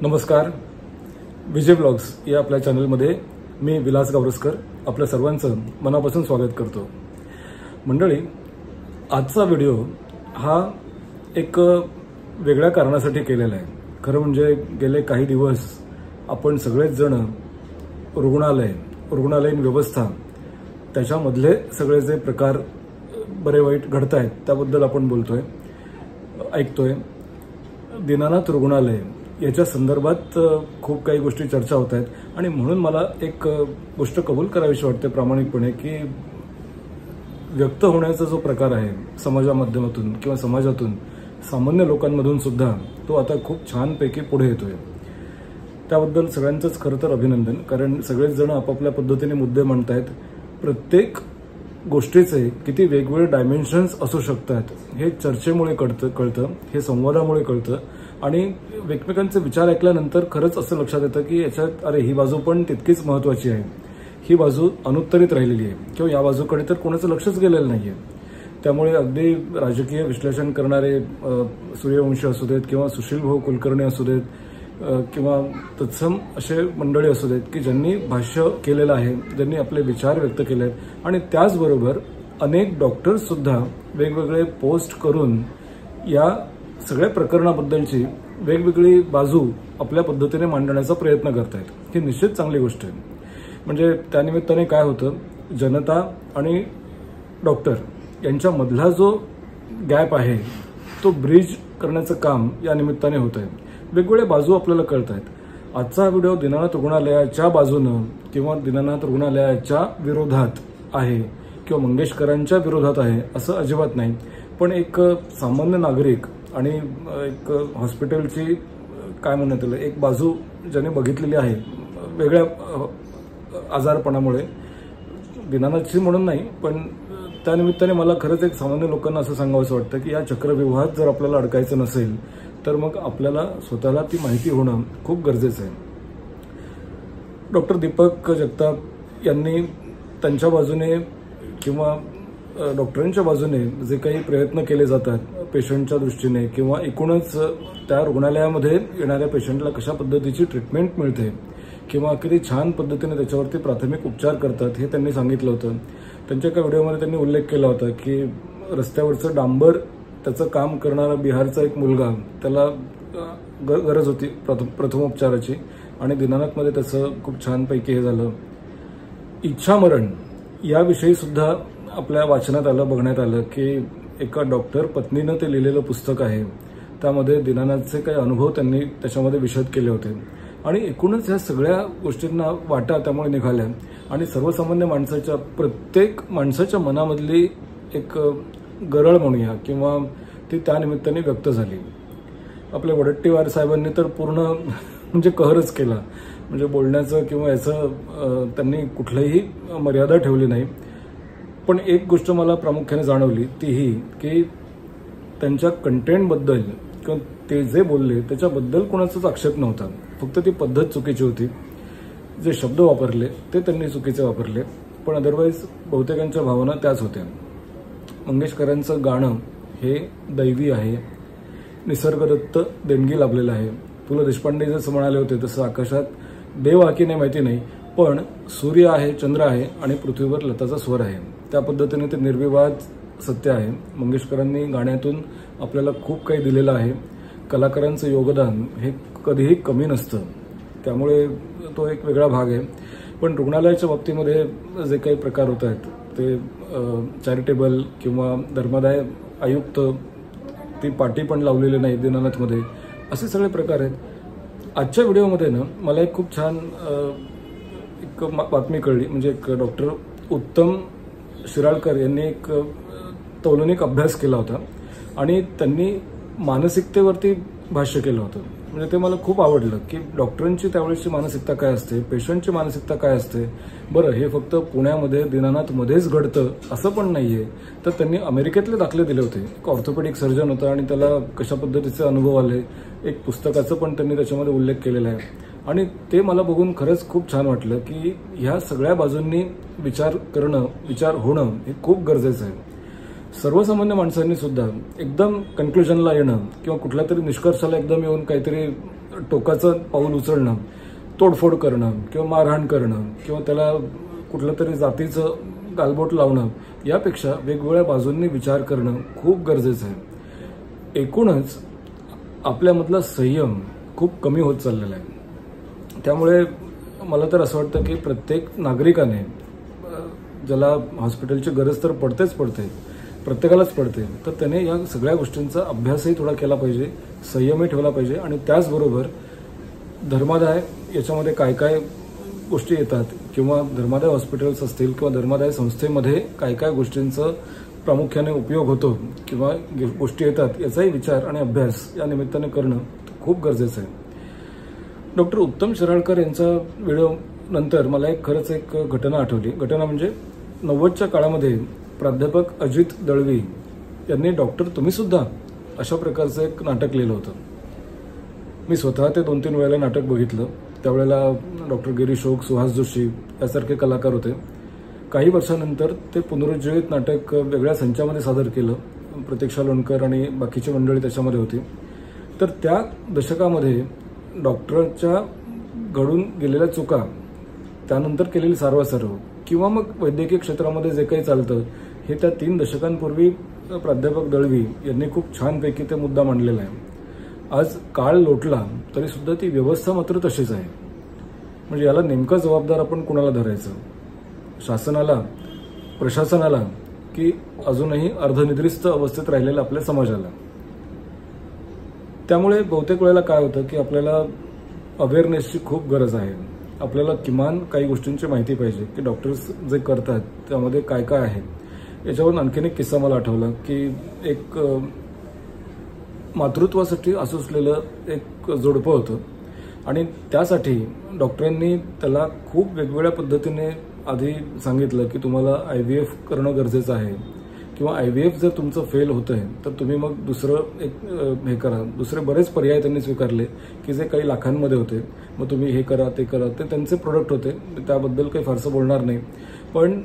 नमस्कार. विजय ब्लॉग्स या आपल्या चॅनलमध्ये मी विलास गावरस्कर आपल्या सर्वांचं मनापासून स्वागत करतो. मंडळी, आजचा व्हिडिओ हा एक वेगळ्या कारणासाठी केलेला आहे. खरं म्हणजे गेले काही दिवस आपण सगळेच जण रुग्णालयीन व्यवस्था त्याच्यामधले सगळे जे प्रकार बरे वाईट घडत आहेत त्याबद्दल आपण बोलतोय, ऐकतोय. दीनानाथ रुग्णालय याच्या संदर्भात खूप काही गोष्टी चर्चा होत आहेत आणि म्हणून मला एक गोष्ट कबूल करावीशी वाटते प्रामाणिकपणे की व्यक्त होण्याचा जो प्रकार आहे समाजामाध्यमातून किंवा समाजातून सामान्य लोकांमधून सुद्धा तो आता खूप छानपैकी पुढे येतोय. त्याबद्दल सगळ्यांचंच खरं तर अभिनंदन, कारण सगळेच जण आपापल्या पद्धतीने मुद्दे मांडतायत. प्रत्येक गोष्टीचे किती वेगवेगळे डायमेन्शन्स असू शकतात हे चर्चेमुळे कळतं, हे संवादामुळे कळतं आणि एकमेकांचे विचार ऐकल्यानंतर खरंच असं लक्षात येतं की याच्यात अरे ही बाजू पण तितकीच महत्त्वाची आहे, ही बाजू अनुत्तरित राहिलेली आहे किंवा या बाजूकडे तर कोणाचं लक्षच गेलेलं नाही आहे. त्यामुळे अगदी राजकीय विश्लेषण करणारे सूर्यवंशी असू देत किंवा सुशील भाऊ कुलकर्णी असू देत किंवा तत्सम असे मंडळी असू देत की ज्यांनी भाष्य केलेलं आहे, ज्यांनी आपले विचार व्यक्त केले आहेत आणि त्याचबरोबर अनेक डॉक्टर्स सुद्धा वेगवेगळे पोस्ट करून या सगळ्या प्रकरणाबद्दलची वेगवेगळी बाजू आपल्या पद्धतीने मांडण्याचा प्रयत्न करतायत. ही निश्चित चांगली गोष्ट आहे. म्हणजे त्यानिमित्ताने काय होतं, जनता आणि डॉक्टर यांच्यामधला जो गॅप आहे तो ब्रिज करण्याचं काम या निमित्ताने होत आहे. वेगवेगळ्या बाजू आपल्याला कळत आहेत. आजचा व्हिडिओ दीनानाथ रुग्णालयाच्या बाजूनं किंवा दीनानाथ रुग्णालयाच्या विरोधात आहे किंवा मंगेशकरांच्या विरोधात आहे असं अजिबात नाही. पण एक सामान्य नागरिक आणि एक हॉस्पिटलची काय म्हणण्यात येईल एक बाजू ज्याने बघितलेली आहे वेगळ्या आजारपणामुळे, दीनानाथची म्हणून नाही पण त्यानिमित्ताने मला खरंच एक सामान्य लोकांना असं सांगावंसं वाटतं की या चक्रव्यूहात जर आपल्याला अडकायचं नसेल तर मग आपल्याला स्वतःला ती माहिती होणं खूप गरजेचं आहे. डॉक्टर दीपक जगताप यांनी त्यांच्या बाजूने किंवा डॉक्टरांच्या बाजूने जे काही प्रयत्न केले जातात पेशंटच्या दृष्टीने किंवा एकूणच त्या रुग्णालयामध्ये येणाऱ्या पेशंटला कशा पद्धतीची ट्रीटमेंट मिळते किंवा किती छान पद्धतीने त्याच्यावरती प्राथमिक उपचार करतात हे त्यांनी सांगितलं होतं. त्यांच्या एका व्हिडिओमध्ये त्यांनी उल्लेख केला होता की रस्त्यावरचं डांबर त्याचं काम करणारा बिहारचा एक मुलगा, त्याला गरज होती प्रथमोपचाराची आणि दीनानाथमध्ये त्याचं खूप छानपैकी हे झालं. इच्छामरण याविषयी सुद्धा आपल्या वाचनात आलं, बघण्यात आलं की एका डॉक्टर पत्नीनं ते लिहिलेलं पुस्तक आहे. त्यामध्ये दीनानाथचे काही अनुभव त्यांनी त्याच्यामध्ये विशद केले होते आणि एकूणच ह्या सगळ्या गोष्टींना वाटा त्यामुळे निघाल्या आणि सर्वसामान्य माणसाच्या प्रत्येक माणसाच्या मनामधली एक गरळ म्हणूया किंवा ती त्यानिमित्ताने व्यक्त झाली. आपल्या वडट्टीवार साहेबांनी तर पूर्ण म्हणजे कहरच केला. म्हणजे बोलण्याचं किंवा याचं त्यांनी कुठलीही मर्यादा ठेवली नाही. पण एक गोष्ट मला प्रामुख्याने जाणवली ती ही की त्यांच्या कंटेंटबद्दल किंवा ते जे बोलले त्याच्याबद्दल कोणाचाच आक्षेप नव्हता, फक्त ती पद्धत चुकीची होती. जे शब्द वापरले ते त्यांनी चुकीचे वापरले, पण अदरवाईज बहुतेकांच्या भावना त्याच होत्या. मंगेशकरांचं गाणं हे दैवी आहे, निसर्गदत्त देणगी लाभलेलं आहे. पु ल देशपांडे जसं म्हणाले होते तसं आकाशात देव आहे की नाही माहिती नाही, पण सूर्य आहे, चंद्र आहे आणि पृथ्वीवर लताचा स्वर आहे. त्या पद्धतीने ते निर्विवाद सत्य आहे. मंगेशकरांनी गाण्यातून आपल्याला खूप काही दिलेलं आहे. कलाकारांचं योगदान हे कधीही कमी नसतं, त्यामुळे तो एक वेगळा भाग आहे. पण रुग्णालयाच्या बाबतीमध्ये जे काही प्रकार होत आहेत ते चॅरिटेबल किंवा धर्मादाय आयुक्त ती पाटी पण लावलेली नाही दीनानाथमध्ये, असे सगळे प्रकार आहेत. आजच्या व्हिडिओमध्ये ना मला एक खूप छान एक बातमी कळली. म्हणजे एक डॉक्टर उत्तम शिराळकर यांनी एक तौलनिक अभ्यास केला होता आणि त्यांनी मानसिकतेवरती भाष्य केलं होतं. म्हणजे ते मला खूप आवडलं की डॉक्टरांची त्यावेळेसची मानसिकता काय असते, पेशंटची मानसिकता काय असते. बरं, हे फक्त पुण्यामध्ये दीनानाथमध्येच घडतं असं पण नाहीये. तर त्यांनी अमेरिकेतले दाखले दिले होते. एक ऑर्थोपेडिक सर्जन होता आणि त्याला कशा पद्धतीचे अनुभव आले, एक पुस्तकाचं पण त्यांनी त्याच्यामध्ये उल्लेख केलेला आहे आणि ते मला बघून खरंच खूप छान वाटलं की ह्या सगळ्या बाजूंनी विचार करणं, विचार होणं हे खूप गरजेचं आहे. सर्वसामान्य माणसांनी सुद्धा एकदम कन्क्लुजनला येणं किंवा कुठल्या तरी निष्कर्षाला एकदम येऊन काहीतरी टोकाचं पाऊल उचलणं, तोडफोड करणं किंवा मारहाण करणं किंवा त्याला कुठलं तरी जातीचं गालबोट लावणं, यापेक्षा वेगवेगळ्या बाजूंनी विचार करणं खूप गरजेचं आहे. एकूणच आपल्यामधला संयम खूप कमी होत चाललेला आहे. त्यामुळे मला तर असं वाटतं की प्रत्येक नागरिकाने, ज्याला हॉस्पिटलची गरज तर पडतेच पडते, प्रत्येकालाच पडते, तर त्याने या सगळ्या गोष्टींचा अभ्यासही थोडा केला पाहिजे, संयमही ठेवला पाहिजे. आणि त्याचबरोबर धर्मादाय याच्यामध्ये काय काय गोष्टी येतात किंवा धर्मादाय हॉस्पिटल्स असतील किंवा धर्मादाय संस्थेमध्ये काय काय गोष्टींचं प्रामुख्याने उपयोग होतो किंवा गोष्टी येतात, याचाही विचार आणि अभ्यास या निमित्ताने करणं खूप गरजेचं आहे. डॉक्टर उत्तम शिराळकर यांचा व्हिडिओ नंतर मला खरंच एक घटना आठवली. घटना म्हणजे 90च्या काळामध्ये प्राध्यापक अजित दळवी यांनी डॉक्टर तुम्ही सुद्धा अशा प्रकारचं एक नाटक लिहिलं होतं. मी स्वतः ते 2-3 वेळेला नाटक बघितलं. त्यावेळेला डॉक्टर गिरीश ओक, सुहास जोशी यासारखे कलाकार होते. काही वर्षानंतर ते पुनरुज्जीवित नाटक वेगळ्या संचामध्ये सादर केलं. प्रतीक्षा लोणकर आणि बाकीची मंडळी त्याच्यामध्ये होती. तर त्या दशकामध्ये डॉक्टरच्या घडून गेलेल्या चुका, त्यानंतर केलेली सारवासारव किंवा मग वैद्यकीय क्षेत्रामध्ये जे काही चालतं, हे त्या 3 दशकांपूर्वी प्राध्यापक दळवी यांनी खूप छानपैकी ते मुद्दा मांडलेला आहे. आज काळ लोटला तरी सुद्धा ती व्यवस्था मात्र तशीच आहे. म्हणजे याला नेमका जबाबदार आपण कुणाला धरायचं? शासनाला, प्रशासनाला, की अजूनही अर्धनिद्रिस्त अवस्थेत राहिलेल्या आपल्या समाजाला? त्यामुळे बहुतेक वेळेला काय होतं की आपल्याला अवेअरनेसची खूप गरज आहे. आपल्याला किमान काही गोष्टींची माहिती पाहिजे की डॉक्टर्स जे करतात त्यामध्ये काय काय आहे. याच्यावरून आणखीन एक किस्सा मला आठवला की एक मातृत्वासाठी आसुसलेलं एक जोडपं होतं आणि त्यासाठी डॉक्टरांनी त्याला खूप वेगवेगळ्या पद्धतीने आधी सांगितलं की तुम्हाला IVF करणं गरजेचं आहे किंवा IVF जर तुमचं फेल होतंय तर तुम्ही मग दुसरं एक हे करा. दुसरे बरेच पर्याय त्यांनी स्वीकारले की जे काही लाखांमध्ये होते. मग तुम्ही हे करा, ते करा. ते त्यांचे प्रोडक्ट होते, त्याबद्दल काही फारसं बोलणार नाही. पण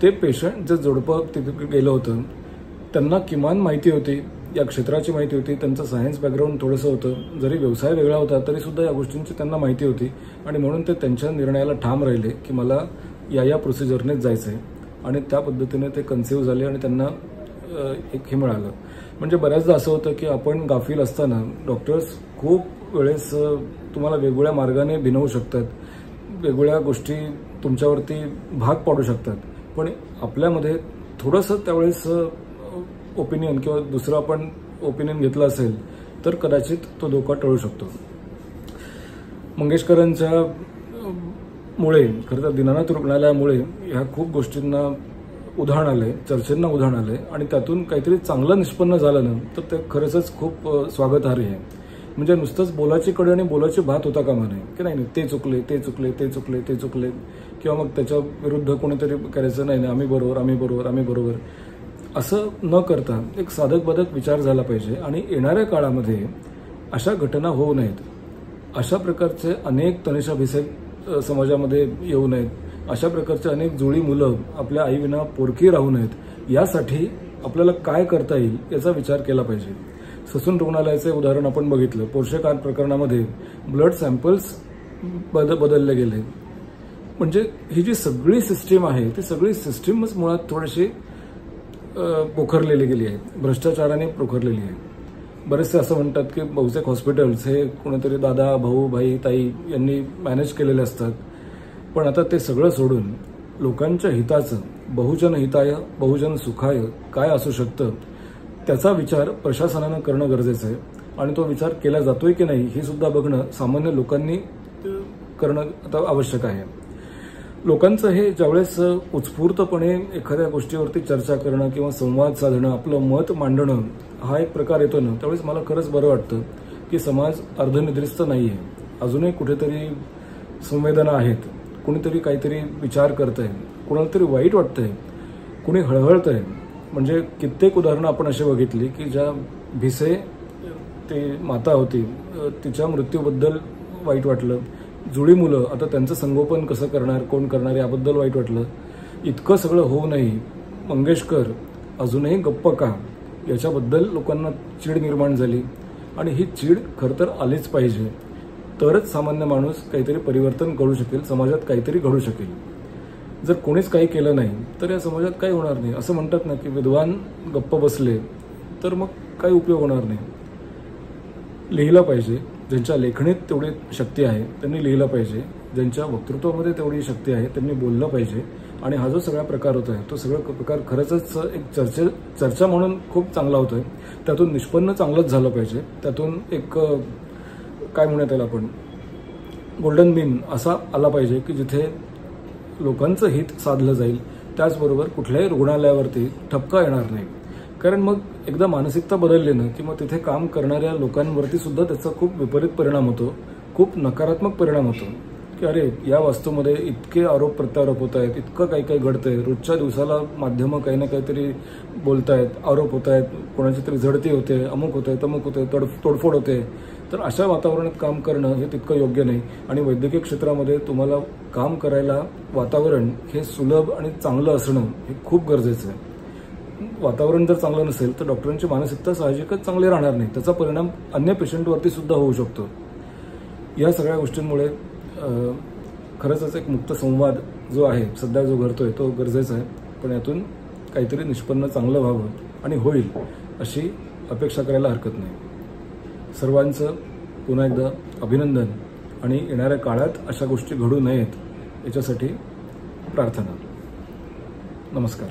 ते पेशंट जे जोडपं तिथे गेलं होतं त्यांना किमान माहिती होती, या क्षेत्राची माहिती होती, त्यांचं सायन्स बॅकग्राऊंड थोडंसं होतं. जरी व्यवसाय वेगळा होता तरी सुद्धा या गोष्टींची त्यांना माहिती होती आणि म्हणून ते त्यांच्या निर्णयाला ठाम राहिले की मला या प्रोसिजरनेच जायचं आहे. आणि त्या पद्धतीने ते कन्सिव्ह झाले आणि त्यांना एक हे मिळालं. म्हणजे बऱ्याचदा असं होतं की आपण गाफील असताना डॉक्टर्स खूप वेळेस तुम्हाला वेगवेगळ्या मार्गाने भिनवू शकतात, वेगवेगळ्या गोष्टी तुमच्यावरती भाग पाडू शकतात. पण आपल्यामध्ये थोडंसं त्यावेळेस ओपिनियन किंवा दुसरं आपण ओपिनियन घेतलं असेल तर कदाचित तो धोका टळू शकतो. मंगेशकरांच्या मुळे, खरं तर दीनानाथ रुग्णालयामुळे ह्या खूप गोष्टींना उधाण आलंय, चर्चेंना उधाण आलंय आणि त्यातून काहीतरी चांगलं निष्पन्न झालं ना तर ते खरंच खूप स्वागतार्ह आहे. म्हणजे नुसतंच बोलाची कडी आणि बोलाची भात होता कामा नये की नाही ते चुकले, ते चुकले, ते चुकले, ते चुकले किंवा मग त्याच्या विरुद्ध कोणीतरी करायचं नाही, आम्ही बरोबर, आम्ही बरोबर, आम्ही बरोबर, असं न करता एक साधक बाधक विचार झाला पाहिजे. आणि येणाऱ्या काळामध्ये अशा घटना होऊ नयेत, अशा प्रकारचे अनेक तनिषाभिषेक समाजामध्ये येऊ नयेत, अशा प्रकारचे अनेक जुळी मुलं आपल्या आईविना पोरकी राहू नयेत, यासाठी आपल्याला काय करता येईल याचा विचार केला पाहिजे. ससून रुग्णालयाचे उदाहरण आपण बघितलं. पोर्शे कार प्रकरणामध्ये ब्लड सॅम्पल्स बदलले गेले. म्हणजे ही जी सगळी सिस्टीम आहे ती सगळी सिस्टीमच मुळात थोडीशी पोखरलेली गेली आहे, भ्रष्टाचाराने पोखरलेली आहे. बरेचसे असं म्हणतात की बहुतेक हॉस्पिटल्स हे कोणीतरी दादा, भाऊ, भाई, ताई यांनी मॅनेज केलेले असतात. पण आता ते सगळं सोडून लोकांच्या हिताचं, बहुजन हिताय बहुजन सुखाय काय असू शकतं त्याचा विचार प्रशासनानं करणं गरजेचं आहे. आणि तो विचार केला जातोय की नाही हे सुद्धा बघणं सामान्य लोकांनी करणं आता आवश्यक आहे. लोकांचं हे ज्यावेळेस उत्स्फूर्तपणे एखाद्या गोष्टीवरती चर्चा करणं किंवा संवाद साधणं, आपलं मत मांडणं हा एक प्रकार येतो ना, त्यावेळेस मला खरंच बरं वाटतं की समाज अर्धनिद्रिस्त नाही आहे. अजूनही कुठेतरी संवेदना आहेत, कुणीतरी काहीतरी विचार करतंय, कुणाला तरी वाईट वाटतंय, कुणी हळहळतंय. म्हणजे कित्येक उदाहरणं आपण अशी बघितली की ज्या भिसे ते माता होती तिच्या मृत्यूबद्दल वाईट वाटलं. जुळी मुलं आता त्यांचं संगोपन कसं करणार, कोण करणार याबद्दल वाईट वाटलं. इतकं सगळं होऊनही मंगेशकर अजूनही गप्प का याच्याबद्दल लोकांना चीड निर्माण झाली. आणि ही चीड खरं तर आलीच पाहिजे. तरच सामान्य माणूस काहीतरी परिवर्तन करू शकेल, समाजात काहीतरी घडू शकेल. जर कोणीच काही केलं नाही तर या समाजात काही होणार नाही. असं म्हणतात ना की विद्वान गप्प बसले तर मग काही उपयोग होणार नाही. लिहिलं पाहिजे. ज्यांच्या लेखणीत तेवढी शक्ती आहे त्यांनी लिहिलं पाहिजे. ज्यांच्या वक्तृत्वामध्ये तेवढी शक्ती आहे त्यांनी बोललं पाहिजे. आणि हा जो सगळा प्रकार होतोय तो सगळा प्रकार खरंच एक चर्चा म्हणून खूप चांगला होतोय. त्यातून निष्पन्न चांगलंच झालं पाहिजे. त्यातून एक काय म्हणूयात त्याला आपण गोल्डन मीन असा आला पाहिजे की जिथे लोकांचं हित साधलं जाईल, त्याचबरोबर कुठल्याही रुग्णालयावरती ठपका येणार नाही. कारण मग एकदा मानसिकता बदलली ना की मग तिथे काम करणाऱ्या लोकांवरती सुद्धा त्याचा खूप विपरीत परिणाम होतो, खूप नकारात्मक परिणाम होतो की अरे या वास्तूमध्ये इतके आरोप प्रत्यारोप होत आहेत, इतकं काही काही घडतंय, रोजच्या दिवसाला माध्यमं काही ना काहीतरी बोलतायत, आरोप होत आहेत, कोणाची तरी झडती होते, अमुक होते, तमुक होते, तोडफोड होते. तर अशा वातावरणात काम करणं हे तितकं योग्य नाही. आणि वैद्यकीय क्षेत्रामध्ये तुम्हाला काम करायला वातावरण हे सुलभ आणि चांगलं असणं हे खूप गरजेचं आहे. वातावरण जर चांगलं नसेल तर डॉक्टरांची मानसिकता साहजिकच चांगली राहणार नाही. त्याचा परिणाम अन्य पेशंटवरती सुद्धा होऊ शकतो. या सगळ्या गोष्टींमुळे खरंच एक मुक्त संवाद जो आहे सध्या जो घडतोय तो गरजेचा आहे. पण यातून काहीतरी निष्पन्न चांगलं व्हावं आणि होईल अशी अपेक्षा करायला हरकत नाही. सर्वांचं पुन्हा एकदा अभिनंदन आणि येणाऱ्या काळात अशा गोष्टी घडू नयेत याच्यासाठी प्रार्थना. नमस्कार.